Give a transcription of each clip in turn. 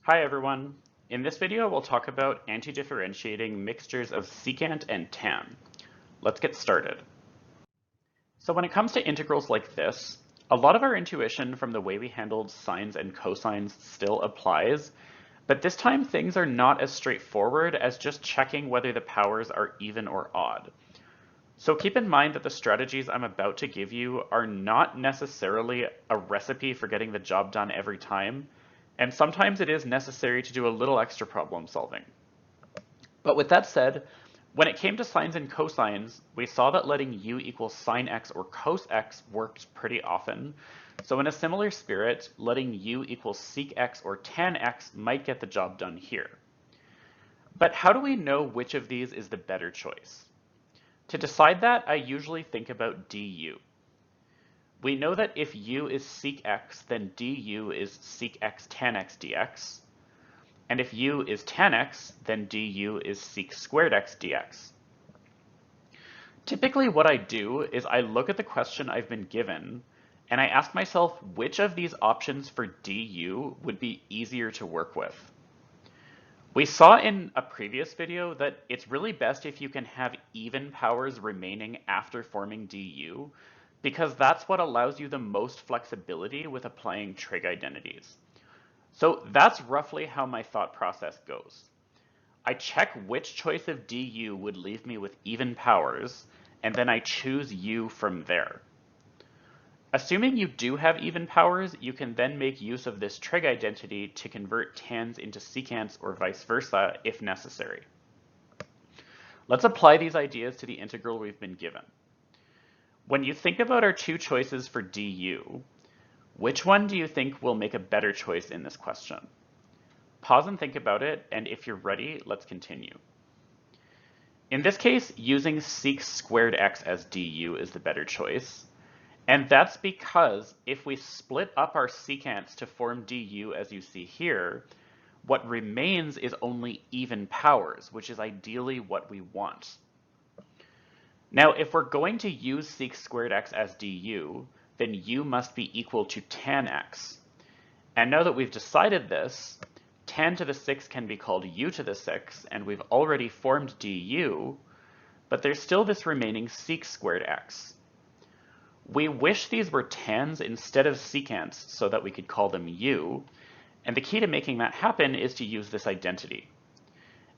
Hi everyone. In this video, we'll talk about anti-differentiating mixtures of secant and tan. Let's get started. So when it comes to integrals like this, a lot of our intuition from the way we handled sines and cosines still applies, but this time things are not as straightforward as just checking whether the powers are even or odd. So keep in mind that the strategies I'm about to give you are not necessarily a recipe for getting the job done every time, and sometimes it is necessary to do a little extra problem solving. But with that said, when it came to sines and cosines, we saw that letting u equal sine x or cos x worked pretty often. So in a similar spirit, letting u equal sec x or tan x might get the job done here. But how do we know which of these is the better choice? To decide that, I usually think about du. We know that if u is sec x, then du is sec x tan x dx. And if u is tan x, then du is sec squared x dx. Typically what I do is I look at the question I've been given, and I ask myself which of these options for du would be easier to work with. We saw in a previous video that it's really best if you can have even powers remaining after forming du, because that's what allows you the most flexibility with applying trig identities. So that's roughly how my thought process goes. I check which choice of du would leave me with even powers, and then I choose u from there. Assuming you do have even powers, you can then make use of this trig identity to convert tans into secants or vice versa if necessary. Let's apply these ideas to the integral we've been given. When you think about our two choices for du, which one do you think will make a better choice in this question? Pause and think about it, and if you're ready, let's continue. In this case, using sec squared x as du is the better choice. And that's because if we split up our secants to form du as you see here, what remains is only even powers, which is ideally what we want. Now, if we're going to use sec squared x as du, then u must be equal to tan x. And now that we've decided this, tan to the 6 can be called u to the 6, and we've already formed du, but there's still this remaining sec squared x. We wish these were tans instead of secants so that we could call them u, and the key to making that happen is to use this identity.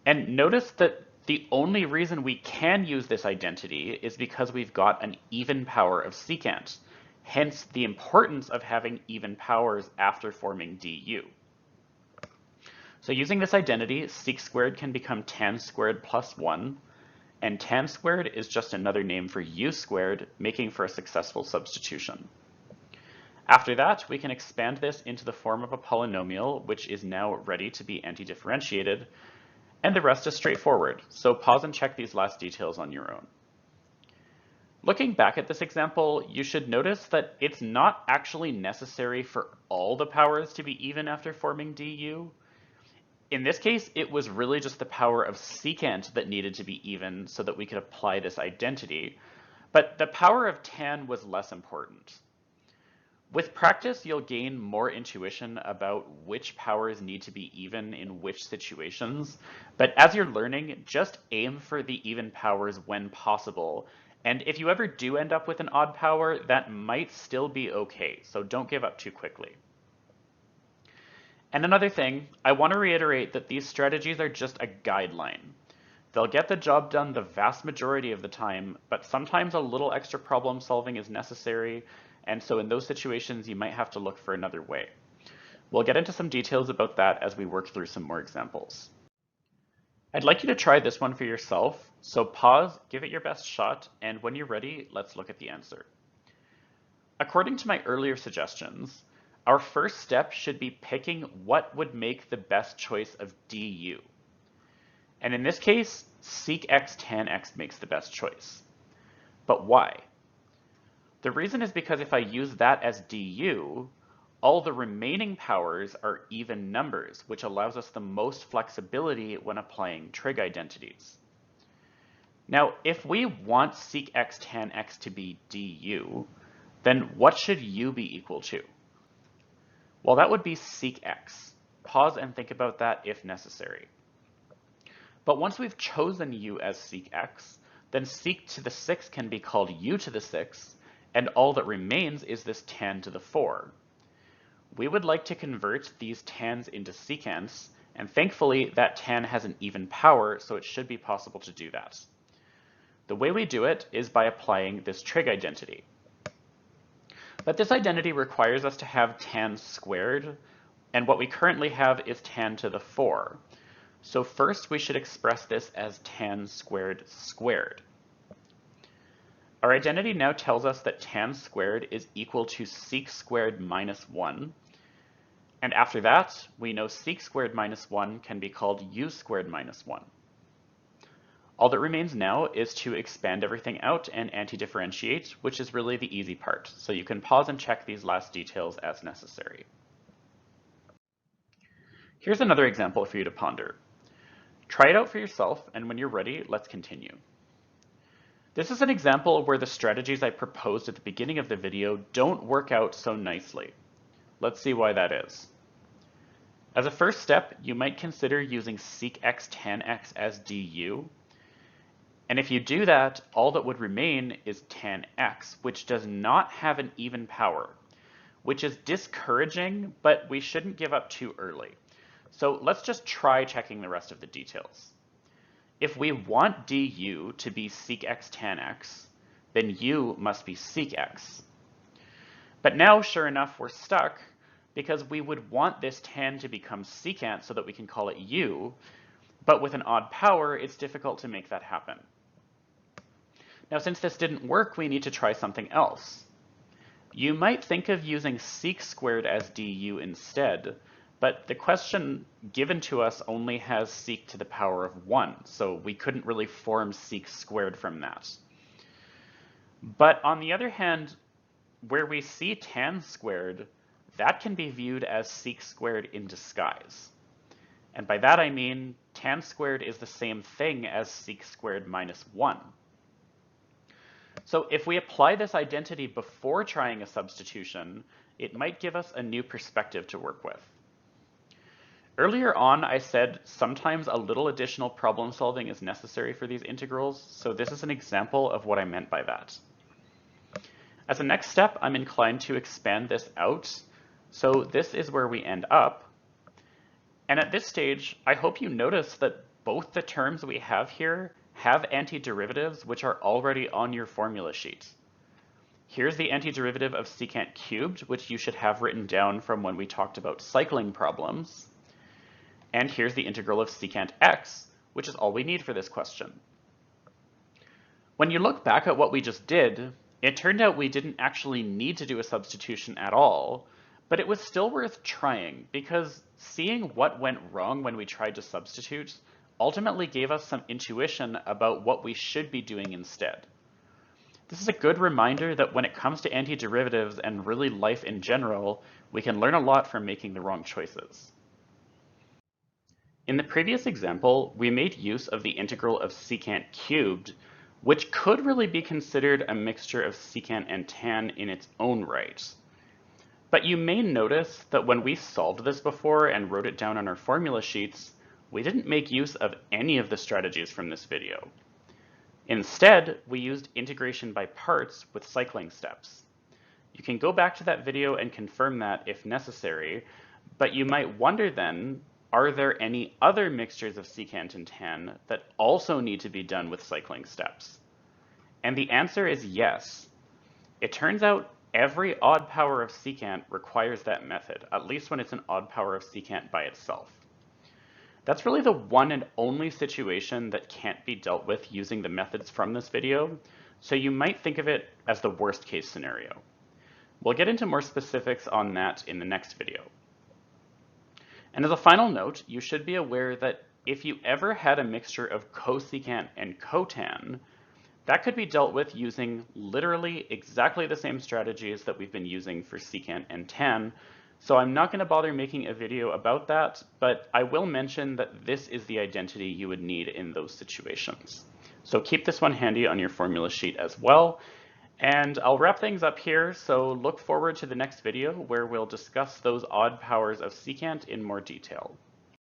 And notice that the only reason we can use this identity is because we've got an even power of secant, hence the importance of having even powers after forming du. So using this identity, sec squared can become tan squared plus 1, and tan squared is just another name for u squared, making for a successful substitution. After that, we can expand this into the form of a polynomial, which is now ready to be anti-differentiated, and the rest is straightforward, so pause and check these last details on your own. Looking back at this example, you should notice that it's not actually necessary for all the powers to be even after forming du. In this case, it was really just the power of secant that needed to be even so that we could apply this identity, but the power of tan was less important. With practice, you'll gain more intuition about which powers need to be even in which situations, but as you're learning, just aim for the even powers when possible, and if you ever do end up with an odd power, that might still be okay, so don't give up too quickly. And another thing, I want to reiterate that these strategies are just a guideline. They'll get the job done the vast majority of the time, but sometimes a little extra problem solving is necessary, and so in those situations you might have to look for another way. We'll get into some details about that as we work through some more examples. I'd like you to try this one for yourself, so pause, give it your best shot, and when you're ready, let's look at the answer. According to my earlier suggestions, our first step should be picking what would make the best choice of du. And in this case, sec x tan x makes the best choice. But why? The reason is because if I use that as du, all the remaining powers are even numbers, which allows us the most flexibility when applying trig identities. Now, if we want sec x tan x to be du, then what should u be equal to? Well, that would be sec x. pause and think about that if necessary. But once we've chosen u as secx, then sec to the 6 can be called u to the 6, and all that remains is this tan to the 4. We would like to convert these tans into secants, and thankfully that tan has an even power, so it should be possible to do that. The way we do it is by applying this trig identity. But this identity requires us to have tan squared, and what we currently have is tan to the 4. So first we should express this as tan squared squared. Our identity now tells us that tan squared is equal to sec squared minus 1. And after that, we know sec squared minus 1 can be called u squared minus 1. All that remains now is to expand everything out and anti-differentiate, which is really the easy part. So you can pause and check these last details as necessary. Here's another example for you to ponder. Try it out for yourself, and when you're ready, let's continue. This is an example where the strategies I proposed at the beginning of the video don't work out so nicely. Let's see why that is. As a first step, you might consider using sec x tan x as du. And if you do that, all that would remain is tan x, which does not have an even power, which is discouraging, but we shouldn't give up too early. So let's just try checking the rest of the details. If we want du to be sec x tan x, then u must be sec x. But now, sure enough, we're stuck because we would want this tan to become secant so that we can call it u, but with an odd power, it's difficult to make that happen. Now, since this didn't work, we need to try something else. You might think of using sec squared as du instead, but the question given to us only has sec to the power of 1, so we couldn't really form sec squared from that. But on the other hand, where we see tan squared, that can be viewed as sec squared in disguise. And by that I mean tan squared is the same thing as sec squared minus 1. So if we apply this identity before trying a substitution, it might give us a new perspective to work with. Earlier on, I said sometimes a little additional problem solving is necessary for these integrals, so this is an example of what I meant by that. As a next step, I'm inclined to expand this out, so this is where we end up. And at this stage, I hope you notice that both the terms we have here have antiderivatives which are already on your formula sheet. Here's the antiderivative of secant cubed, which you should have written down from when we talked about cycling problems. And here's the integral of secant x, which is all we need for this question. When you look back at what we just did, it turned out we didn't actually need to do a substitution at all, but it was still worth trying because seeing what went wrong when we tried to substitute ultimately gave us some intuition about what we should be doing instead. This is a good reminder that when it comes to antiderivatives and really life in general, we can learn a lot from making the wrong choices. In the previous example, we made use of the integral of secant cubed, which could really be considered a mixture of secant and tan in its own right. But you may notice that when we solved this before and wrote it down on our formula sheets, we didn't make use of any of the strategies from this video. Instead, we used integration by parts with cycling steps. You can go back to that video and confirm that if necessary, but you might wonder then, are there any other mixtures of secant and tan that also need to be done with cycling steps? And the answer is yes. It turns out every odd power of secant requires that method, at least when it's an odd power of secant by itself. That's really the one and only situation that can't be dealt with using the methods from this video, so you might think of it as the worst case scenario. We'll get into more specifics on that in the next video. And as a final note, you should be aware that if you ever had a mixture of cosecant and cotan, that could be dealt with using literally exactly the same strategies that we've been using for secant and tan. So I'm not going to bother making a video about that, but I will mention that this is the identity you would need in those situations. So keep this one handy on your formula sheet as well. And I'll wrap things up here, so look forward to the next video where we'll discuss those odd powers of secant in more detail.